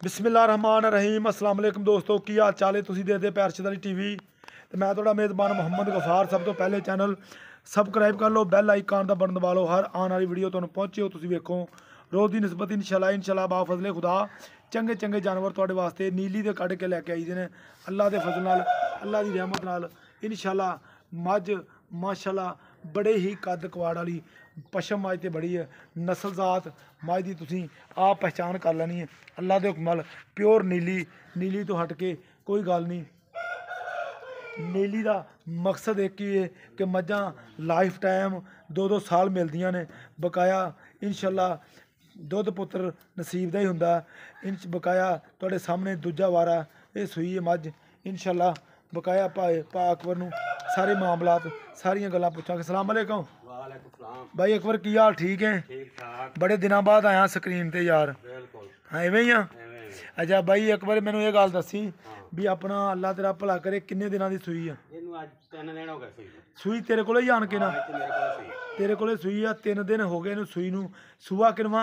बिस्मिल्लाहिर्रहमानिर्रहीम अस्सलाम वालेकुम दोस्तों की हाल चाल है तुसीं देखदे पैरशद अली टीवी ते मैं थोड़ा मेज़बान मोहम्मद गफार। सब तो पहले चैनल सबसक्राइब कर लो, बैल आइकन का बटन दबा लो, हर आने वाली वीडियो तुहानूं पहुंचे हो तुसीं वेखो। रोज़ की निस्बत इंशाल्लाह बा फजले खुदा चंगे चंगे जानवर तुहाडे वास्ते नीली दे कढ़ के लैके आई दे ने अल्लाह के फजल नाल, अल्लाह की रहमत नाल इंशाल्लाह। मझ माशाल्लाह बड़े ही कद कवाड़ वाली पशम मझ ते बड़ी है, नस्ल जात मझ की तुसीं आप पहचान कर लेनी है अल्लाह के हुक्म नाल। प्योर नीली तो हट के कोई गल नहीं। नीली का मकसद एक ही है कि मझां लाइफ टाइम 2-2 साल मिलदियां ने बकाया इंशाल्लाह। दुध पुत्र नसीब का ही हुंदा बकाया। तुहाडे सामने दूजा वारा ये सूई है मझ इंशाल्लाह बकाया। भा अकबर नूं सारे मामलात सारियां गल्लां पुछांगे। सलाम अलैकुम भाई अकबर, की हाल? ठीक है, बड़े दिनों बाद आया स्क्रीन ते यार। हाँ इवें ही आ। अच्छा भाई अकबर मैनू ये गल दसी भी अपना अल्लाह तेरा भला करे किन्ने दिनों की सूई है? सूई तेरे को ही आन के ना तेरे को सूई आ 3 दिन हो गए सूई नूं। सूआ किनवा?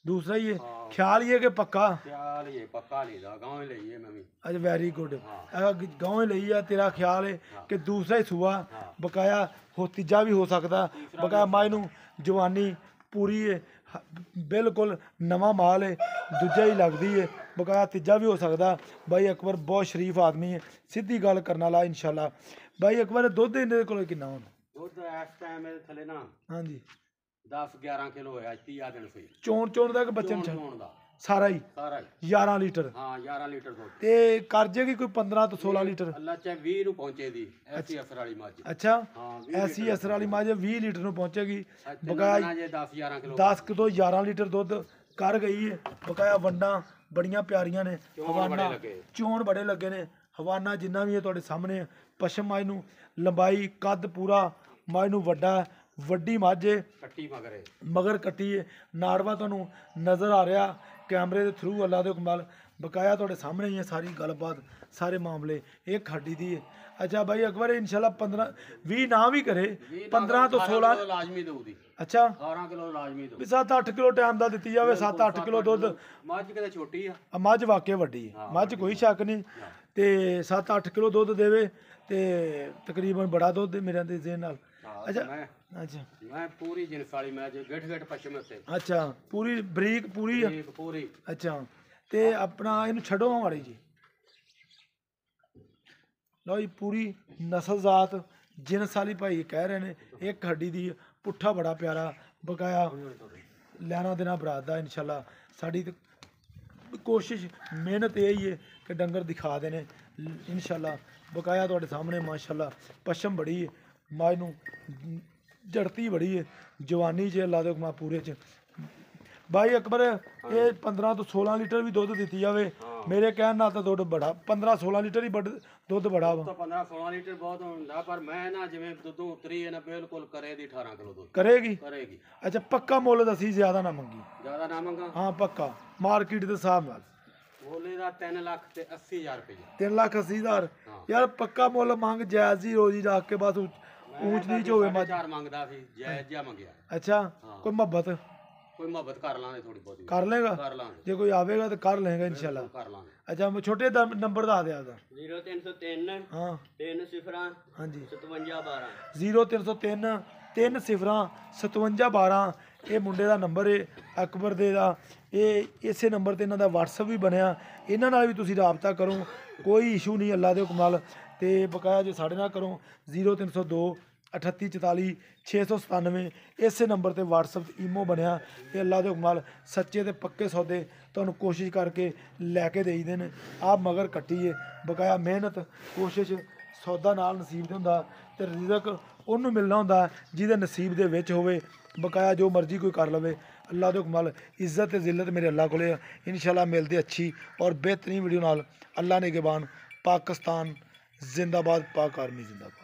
दूसरा ही है। ख्याल ही है कि पक्का? अच्छा वेरी गुड। गाँव ही लई है तेरा ख्याल है कि दूसरा ही सूआ बकाया हो, तीजा भी हो सकता बकाया। मझ नूं जवानी पूरी है, बिल्कुल नवा माल है, दूजा ही लगती है बकाया, तीजा भी हो सकता। भाई अकबर बहुत शरीफ आदमी है, सीधी गल करने वाला इंशाल्लाह। भाई अकबर दुध इहदे कोल किन्ना हुण? हाँ जी 10-11 किलो होया 30 दिन से। चोण तक बच्चन सारा ही 11 लीटर। हाँ 11 लीटर दूध ते कर जेगी कोई 15 तो 16 लीटर। अल्लाह चाहे 20 ਨੂੰ ਪਹੁੰਚੇਦੀ ਐਸੀ ਅਸਰ ਵਾਲੀ ਮੱਝ। अच्छा ਹਾਂ ऐसी असर वाली मझ 20 लीटर ਨੂੰ पहुंचेगी ਬਕਾਇਆ बकाया। ਜੇ 10-11 ਕਿਲੋ 10 ਤੋਂ 11 ਲੀਟਰ ਦੁੱਧ कर गई है बकाया। वंडा बड़ियां प्यारियां ने, हवाना चोण बड़े लगे ने, हवाना जिन्ना भी है तुहाडे सामने। पशम मझ नूं लंबाई कद पूरा मझ नूं वड्डा वड्डी मझ है, ਕੱਟੀ ਮਗਰ ਹੈ मगर कट्टी है। नाड़वा तुहानूं नज़र आ रहा कैमरे के थ्रू अल्लाह के हुक्म नाल बकाया तुहाडे सामने ही है सारी गलबात सारे मामले एक हड्डी दी है। अच्छा भाई अकबर इंशाल्लाह 15-20 ना भी करे 15 तो 16 ਲਾਜ਼ਮੀ ਦਊਗੀ। अच्छा 18 ਕਿਲੋ ਲਾਜ਼ਮੀ ਦਊ। भी 7-8 किलो टाइम का दिती जाए 7-8 किलो दुध। ਮੱਝ ਕਿਤੇ ਛੋਟੀ ਆ मझ वाकई वड्डी है, मझ कोई शक नहीं। तो 7-8 किलो दुध देवे तो तकरीबन बड़ा दुध मेरे जेन नाल। अच्छा अच्छा मैं पूरी जिनस वाली मैच गिठ गिठ पश्चिम उत्ते। अच्छा पूरी बरीक पूरी है। पूरी अच्छा तो अपना इनू छड्डो माड़ी जी। लो जी पूरी नस्ल जात जिनस वाली भाई कह रहे हैं एक हड्डी दी पुट्ठा बड़ा प्यारा बकाया। लैना देना बरात दा इंशाल्लाह साड़ी कोशिश मेहनत यही है कि डंगर दिखा देने इंशाल्लाह बकाया तुहाडे सामने माशाल्लाह। पशम बड़ी है मझ नूं जड़ती बड़ी है, जवानी च अल्लाह दे हुक्म पूरे च। भाई अकबर ये 15 तो 16 लीटर भी दुध दी जाए मेरे कहने नाल तो दुध बड़ा 15-16 लीटर ही दुध बड़ा वा। 15-16 लीटर बहुत ਹੁੰਦਾ पर मैं ना जिवें दुद्धों उतरी है ना बिल्कुल करेगी 18 किलो दूध करेगी। करेगी। अच्छा पक्का मुੱਲ दसी ज्यादा ना मंगी? ज्यादा ना मंगा। हाँ पक्का मार्केट के हिसाब नाल ਬੋਲੇ ਦਾ 3,80,000 रुपये। 3,80,000 यार पक्का मुੱਲ मंग जायज ही रोजी रख के बस ऊंच नीच होवे मझ। 4 ਮੰਗਦਾ ਸੀ ਜਾਇਜ਼ ਜਿਹਾ ਮੰਗਿਆ। अच्छा कोई मोहब्बत ਕੋਈ ਮੁਹੱਬਤ ਕਰ ਲਾਂਗੇ ਥੋੜੀ ਬਹੁਤੀ कर लेगा ਕਰ ਲਾਂਗੇ जो कोई आवेगा तो कर लेगा इंशाल्लाह। ਕਰ ਲਾਂਗੇ। अच्छा मैं छोटे नंबर दस दिया था। 0303 हाँ 30 हाँ जी 5712 0303 3 0 57 12 ये मुंडे का नंबर है अकबर दे दा। ये इसे नंबर ते इन्हां दा WhatsApp भी बनया, इन्हां नाल भी तुसीं राबता करो कोई इशू नहीं अल्लाह दे हुक्म नाल। ते बकाया जे साढ़े नाल करो 0302 3844 697 इसे नंबर ते WhatsApp ते ईमो बनया। ते अल्लाह दे हुक्म नाल सच्चे ते पक्के सौदे तुहानूं कोशिश करके लैके देई देन। आप मगर कट्टी है बकाया मेहनत कोशिश सौदा नाल नसीब दे हुंदा ते रिज़क ਉਹਨੂੰ मिलना ਹੁੰਦਾ ਜਿਹਦੇ नसीब ਦੇ ਵਿੱਚ ਹੋਵੇ बकाया। जो मर्जी कोई कर लवे अल्लाह दे हुक्म नाल इज्जत ते जिल्लत मेरे अल्लाह कोले इंशाल्लाह मिलती अच्छी और बेहतरीन वीडियो नाल। अल्लाह ने निगहबान। पाकिस्तान जिंदाबाद, पाक आर्मी जिंदाबाद।